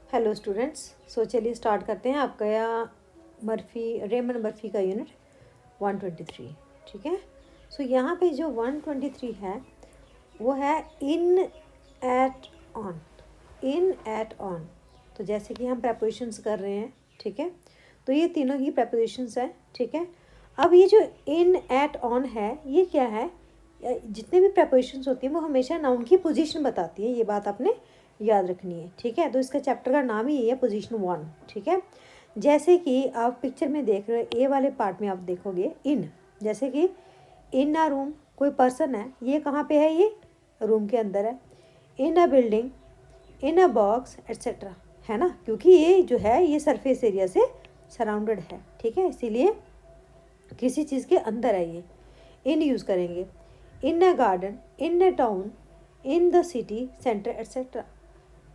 Hello students. चलिए start करते हैं आपका रेमंड मर्फी का यूनिट 123। ठीक है। यहाँ पे जो 123 है वो है in, at, on. In, at, on. तो जैसे कि हम प्रपोजिशंस कर रहे हैं, ठीक है, तो ये तीनों ही प्रपोजिशंस हैं। ठीक है। अब ये जो इन, एट, ऑन है, ये क्या है? जितने भी प्रपोजिशंस होती हैं वो हमेशा नाउन की पोजीशन बताती है। ये बात आपने याद रखनी है। ठीक है। तो इसका चैप्टर का नाम ही ये है, पोजीशन 1। ठीक है। जैसे कि आप पिक्चर में देख रहे हो, ए वाले पार्ट में आप देखोगे इन, जैसे कि इन अ रूम, कोई पर्सन है, ये कहाँ पे है? ये रूम के अंदर है। In a building, in a box, etcetera, है ना, क्योंकि ये जो है ये सरफेस एरिया से सराउंडेड है। ठीक है, इसीलिए किसी चीज़ के अंदर है। ये इन यूज़ करेंगे। In a garden, in a town, in the city centre, etcetera.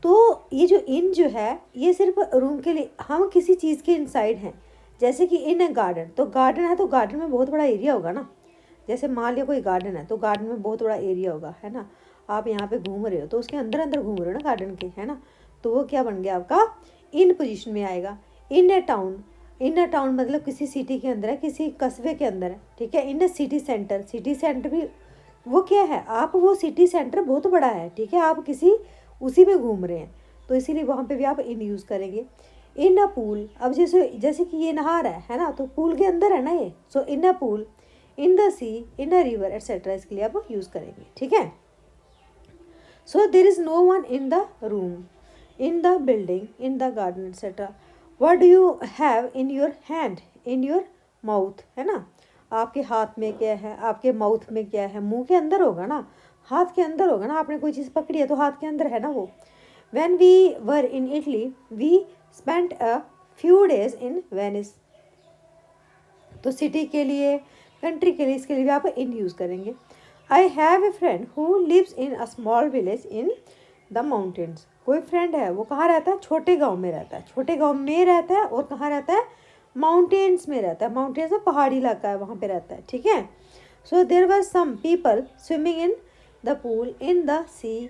तो ये जो इन जो है ये सिर्फ रूम के लिए, हम किसी चीज़ के इनसाइड हैं। जैसे कि इन अ गार्डन, तो गार्डन है तो गार्डन में बहुत बड़ा एरिया होगा ना। जैसे मान लिया कोई गार्डन है तो गार्डन में बहुत बड़ा एरिया होगा, है ना। आप यहाँ पे घूम रहे हो तो उसके अंदर अंदर घूम रहे हो ना गार्डन के, है ना। तो वो क्या बन गया आपका? इन पोजीशन में आएगा। इन a town, in a town मतलब किसी सिटी के अंदर है, किसी कस्बे के अंदर है। ठीक है। In a city centre, city centre भी वो क्या है? आप वो सिटी सेंटर बहुत बड़ा है। ठीक है। आप किसी उसी में घूम रहे हैं तो इसीलिए वहाँ पे भी आप इन यूज़ करेंगे। इन अ पूल, अब जैसे जैसे कि ये नहा रहा है ना, तो पूल के अंदर है ना ये। In a pool, in the sea, in a river, etcetera, इसके लिए आप यूज़ करेंगे। ठीक है। There is no one in the room, in the building, in the garden, etcetera. What do you have in your hand, in your mouth, है ना। आपके हाथ में क्या है, आपके माउथ में क्या है? मुंह के अंदर होगा ना, हाथ के अंदर होगा ना। आपने कोई चीज़ पकड़ी है तो हाथ के अंदर है ना वो। When we were in Italy, we spent a few days in Venice. तो सिटी के लिए, कंट्री के लिए, इसके लिए भी आप इन यूज़ करेंगे। I have a friend who lives in a small village in the mountains. कोई फ्रेंड है, वो कहाँ रहता है? छोटे गांव में रहता है। छोटे गांव में रहता है और कहाँ रहता है? माउंटेन्स में रहता है। माउंटेन्स में पहाड़ी इलाका है, वहाँ पे रहता है। ठीक है। There were some people swimming in the pool, in the sea,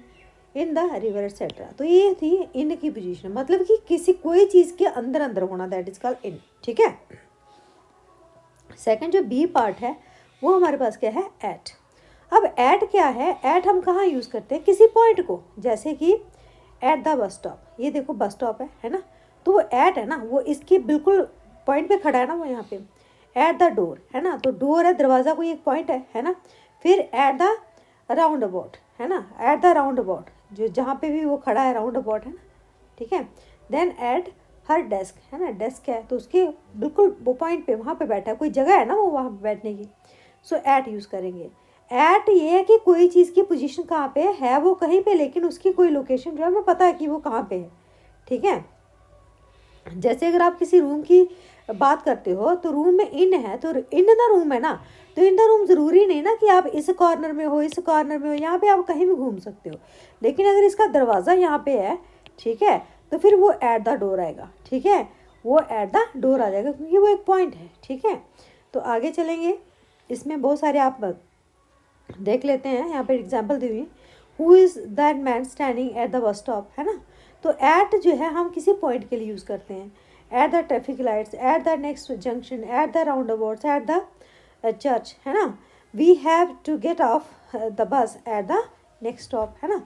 in the river, etcetera. तो ये थी इन की पोजीशन, मतलब कि किसी कोई चीज़ के अंदर अंदर होना, दैट इज कॉल्ड इन। ठीक है। सेकंड जो बी पार्ट है वो हमारे पास क्या है? एट। अब एट क्या है? एट हम कहाँ यूज़ करते हैं? किसी पॉइंट को, जैसे कि एट द बस स्टॉप। ये देखो बस स्टॉप है ना, तो वो एट है ना, वो इसके बिल्कुल पॉइंट पे खड़ा है ना वो यहाँ पे। एट द डोर, है ना, तो डोर है, दरवाज़ा कोई एक पॉइंट है ना। फिर एट द राउंड अबाउट, है ना, एट द राउंड अबाउट, जो जहाँ पे भी वो खड़ा है राउंड अबाउट, है ना। ठीक है। देन एट हर डेस्क, है ना, डेस्क है तो उसके बिल्कुल वो पॉइंट पे, वहाँ पे बैठा है, कोई जगह है ना वो वहाँ पे बैठने की। एट यूज़ करेंगे। एट ये है कि कोई चीज़ की पोजीशन कहाँ पे है, वो कहीं पे, लेकिन उसकी कोई लोकेशन जो है हमें पता है कि वो कहाँ पे है। ठीक है। जैसे अगर आप किसी रूम की बात करते हो तो रूम में इन है तो इन द रूम है ना, तो इन द रूम ज़रूरी नहीं ना कि आप इस कॉर्नर में हो, इस कॉर्नर में हो, यहाँ पे आप कहीं भी घूम सकते हो। लेकिन अगर इसका दरवाज़ा यहाँ पे है, ठीक है, तो फिर वो एट द डोर आएगा। ठीक है, वो एट द डोर आ जाएगा क्योंकि वो एक पॉइंट है। ठीक है। तो आगे चलेंगे, इसमें बहुत सारे आप देख लेते हैं। यहाँ पे एग्जाम्पल दी हुई है। Who is that man standing at the bus stop, है ना। तो एट जो है हम किसी पॉइंट के लिए यूज़ करते हैं। At the traffic lights, at the next junction, at the roundabouts, at the church, है ना। We have to get off the bus at the next stop, है ना।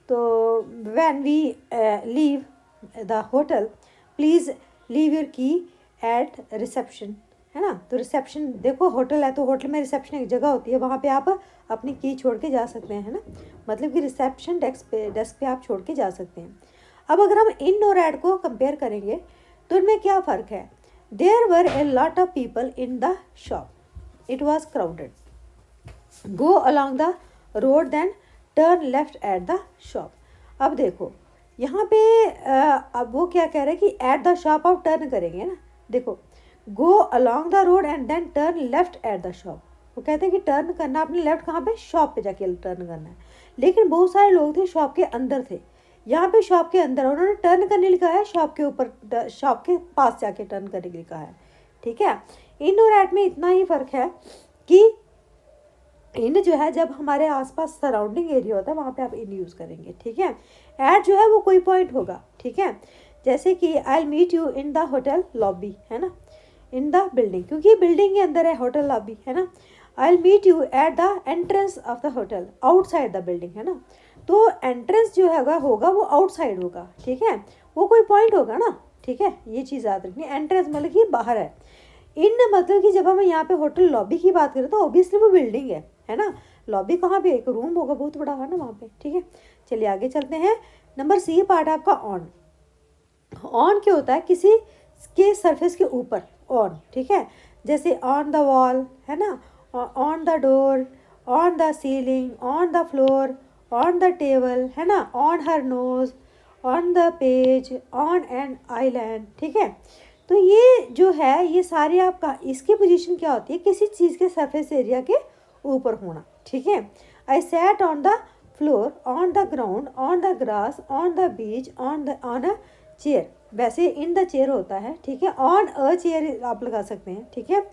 तो when we leave the hotel, please leave your key at reception, है ना। तो reception देखो, hotel है तो होटल में रिसेप्शन एक जगह होती है, वहाँ पे आप अपनी की छोड़ के जा सकते हैं, है ना। मतलब कि रिसेप्शन डेस्क पे आप छोड़ के जा सकते हैं। अब अगर हम इन और एट को कंपेयर करेंगे तो इनमें क्या फ़र्क है? There were a lot of people in the shop, it was crowded. Go along the road then turn left at the shop. अब देखो यहाँ पे अब वो क्या कह रहे हैं कि एट द शॉप आप टर्न करेंगे ना। देखो, go along the road and then turn left at the shop. वो कहते हैं कि टर्न करना आपने लेफ्ट कहाँ पे? शॉप पे जाके टर्न करना है। लेकिन बहुत सारे लोग थे शॉप के अंदर थे, यहाँ पे शॉप के अंदर उन्होंने टर्न करने लिखा है, शॉप के ऊपर, शॉप के पास जाके टर्न करने के लिखा है। ठीक है। इन और एट में इतना ही फ़र्क है कि इन जो है जब हमारे आसपास सराउंडिंग एरिया होता है वहाँ पे आप इन यूज़ करेंगे। ठीक है। एट जो है वो कोई पॉइंट होगा। ठीक है। जैसे कि I will meet you in the hotel lobby, है ना, इन द बिल्डिंग, क्योंकि बिल्डिंग के अंदर है होटल लॉबी, है ना। I will meet you at the entrance of the hotel outside the building, है ना। तो एंट्रेंस जो होगा वो आउटसाइड होगा, ठीक है, वो कोई पॉइंट होगा ना, ठीक है, ये चीज़ याद रखनी। एंट्रेंस मतलब कि बाहर है। इन मतलब कि जब हम यहाँ पे होटल लॉबी की बात करें तो ऑब्वियसली वो बिल्डिंग है ना। लॉबी कहाँ पे, एक रूम होगा बहुत बड़ा, है ना वहाँ पे, ठीक है। चलिए आगे चलते हैं। नंबर सी पार्ट है आपका ऑन। ऑन क्या होता है, किसी के सरफेस के ऊपर ऑन, ठीक है, जैसे ऑन द वॉल, है ना, on the door, on the ceiling, on the floor, on the table, है ना, on her nose, on the page, on an island, ठीक है। तो ये जो है ये सारे आपका इसकी पोजीशन क्या होती है, किसी चीज़ के सरफेस एरिया के ऊपर होना, ठीक है। I sat on the floor, on the ground, on the grass, on the beach, on a chair, वैसे इन द चेयर होता है, ठीक है। ऑन अ चेयर आप लगा सकते हैं, ठीक है।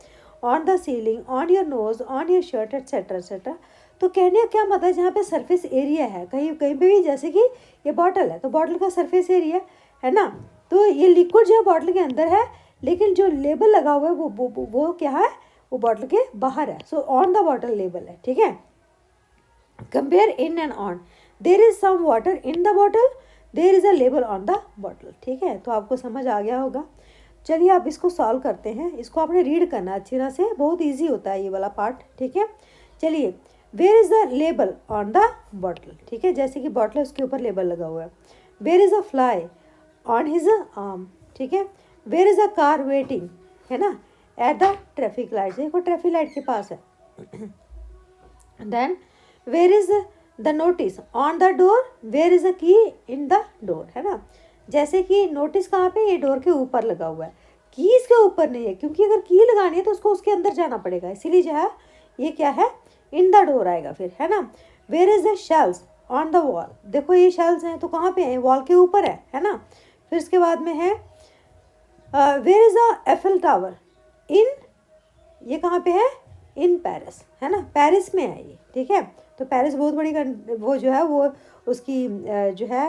On the ceiling, on your nose, on your shirt, etcetera etcetera. तो कहने का क्या मतलब, जहाँ पे सरफेस एरिया है, कहीं कहीं पे भी, जैसे कि ये बॉटल है तो बॉटल का सरफेस एरिया है ना। तो ये लिक्विड जो है बॉटल के अंदर है, लेकिन जो लेबल लगा हुआ है वो क्या है, वो बॉटल के बाहर है। So on the bottle label है, ठीक है। Compare in and on, there is some water in the bottle, there is a label on the bottle, ठीक है। तो आपको समझ आ गया होगा। चलिए आप इसको सॉल्व करते हैं। इसको आपने रीड करना अच्छी तरह से, बहुत ईजी होता है ये वाला पार्ट, ठीक है। चलिए, where is the label on the bottle, ठीक है, जैसे कि बॉटल है उसके ऊपर लेबल लगा हुआ है। Where is a fly on his arm, ठीक है। Where is a car waiting, है ना, एट द ट्रैफिक लाइट, देखो ट्रैफिक लाइट के पास है। Then where is the notice on the door, where is a key in the door, है ना। जैसे कि नोटिस कहाँ पे, ये डोर के ऊपर लगा हुआ है, की इसके ऊपर नहीं है, क्योंकि अगर की लगानी है तो उसको उसके अंदर जाना पड़ेगा, इसीलिए जो है ये क्या है, इन द डोर आएगा फिर, है ना। Where is the shells on the wall, देखो ये शेल्स हैं तो कहाँ पे है, वॉल के ऊपर है ना। फिर इसके बाद में है where is the Eiffel Tower in, ये कहाँ पे है, इन पेरिस, है ना, पेरिस में है ये, ठीक है। तो पेरिस बहुत बड़ी वो जो है वो उसकी जो है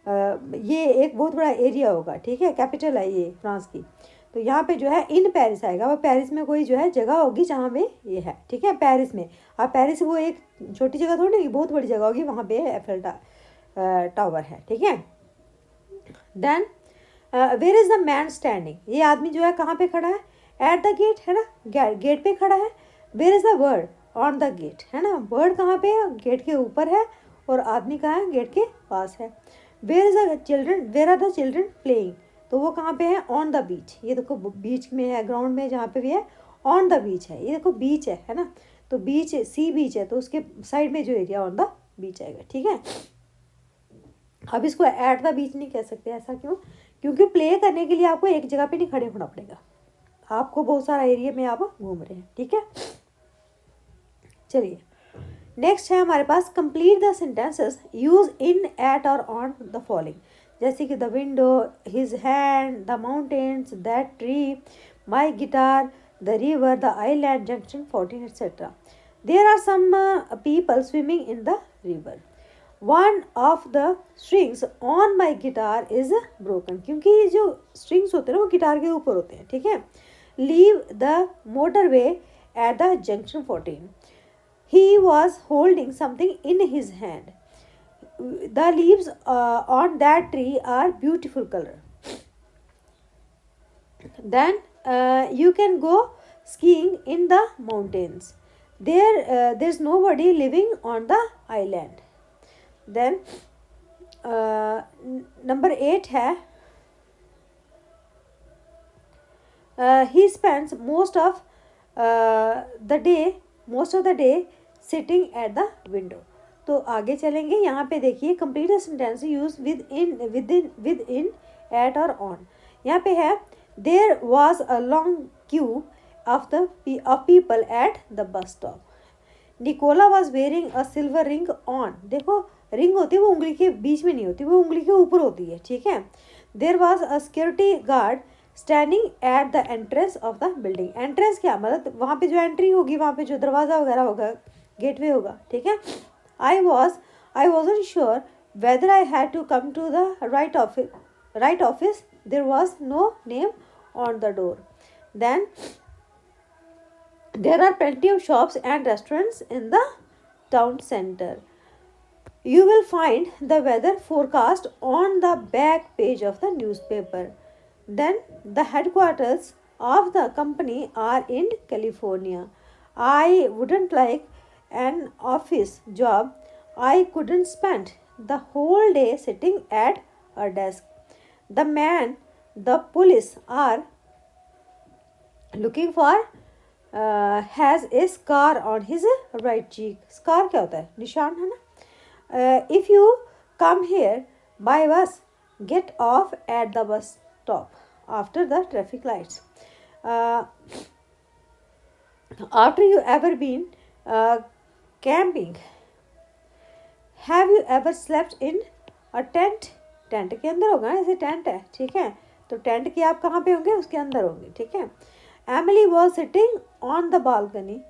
ये एक बहुत बड़ा एरिया होगा, ठीक है, कैपिटल है ये फ्रांस की। तो यहाँ पे जो है इन पेरिस आएगा, वो पेरिस में कोई जो है जगह होगी जहाँ पे ये है, ठीक है, पेरिस में। अब पेरिस वो एक छोटी जगह थोड़ी नहीं, बहुत बड़ी जगह होगी, वहाँ पे एफिल टावर है, ठीक है। Then where is the man standing, ये आदमी जो है कहाँ पे खड़ा है, एट द गेट, है ना, गेट पे खड़ा है। Where is the bird on the gate, है ना, बर्ड कहाँ पे है, गेट के ऊपर है, और आदमी कहाँ है, गेट के पास है। Where is the children, where are the children playing, तो वो कहाँ पे है, ऑन द बीच, ये देखो बीच में है, ग्राउंड में जहाँ पे भी है, ऑन द बीच है, ये देखो बीच है ना। तो बीच सी बीच है, तो उसके साइड में जो एरिया ऑन द बीच आएगा, ठीक है। अब इसको एट द बीच नहीं कह सकते, ऐसा क्यों, क्योंकि प्ले करने के लिए आपको एक जगह पे नहीं खड़े होना पड़ेगा, आपको बहुत सारा एरिया में आप घूम रहे हैं, ठीक है। चलिए नेक्स्ट है हमारे पास, complete the sentences use in at और ऑन द फॉलोइंग, जैसे कि the window, his hand, the mountains, that tree, my guitar, the river, the island, junction 14 etcetera. There are some people swimming in the river. One of the strings on my guitar is broken, क्योंकि ये जो strings होते हैं ना वो guitar के ऊपर होते हैं, ठीक है। Leave the motorway at the junction 14, he was holding something in his hand, the leaves on that tree are beautiful colour. Then you can go skiing in the mountains, there's nobody living on the island. Then number 8 है, he spends most of the day sitting at the window. तो आगे चलेंगे, यहाँ पे देखिए complete the sentence use with in at और on. यहाँ पे है there was a long queue of people at the bus stop, Nicola was wearing a silver ring on, देखो रिंग होती है वो उंगली के बीच में नहीं होती, वो उंगली के ऊपर होती है, ठीक है। There was a security guard standing at the entrance of the building, entrance क्या मतलब वहाँ पे जो एंट्री होगी, वहाँ पे जो दरवाज़ा वगैरह होगा, गेटवे होगा, ठीक है। I wasn't sure whether I had to come to the right office right office. There was no name on the door. Then there are plenty of shops and restaurants in the town center. You will find the weather forecast on the back page of the newspaper. Then the headquarters of the company are in California. I wouldn't like an office job. I couldn't spend the whole day sitting at a desk. The man the police are looking for has a scar on his right cheek. Scar क्या होता है? निशान है ना? If you come here by bus, get off at the bus stop after the traffic lights. Uh, after you ever been camping, have you ever slept in a tent? Tent के अंदर होगा, ऐसे टेंट है, ठीक है, तो tent के आप कहाँ पे होंगे, उसके अंदर होंगे, ठीक है. Emily was sitting on the balcony.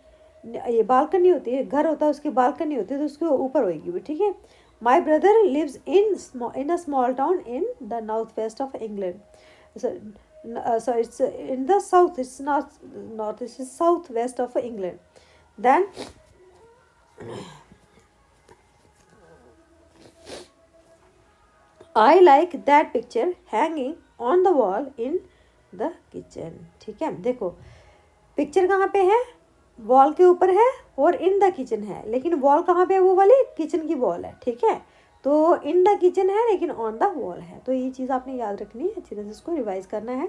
ये बालकनी होती है, घर होता है, उसकी बालकनी होती है, तो उसके ऊपर होगी भी, ठीक है. My brother lives in a small town in the north west of England. So it's in the south, it's not north, it's south west of England. Then I like that picture hanging on the wall in the kitchen. ठीक है, देखो picture कहाँ पे है, wall के ऊपर है और इन द किचन है, लेकिन वॉल कहाँ पे है, वो वाली किचन की वॉल है, ठीक है. तो इन द किचन है लेकिन ऑन द वॉल है. तो ये चीज़ आपने याद रखनी है, अच्छी तरह से इसको रिवाइज करना है.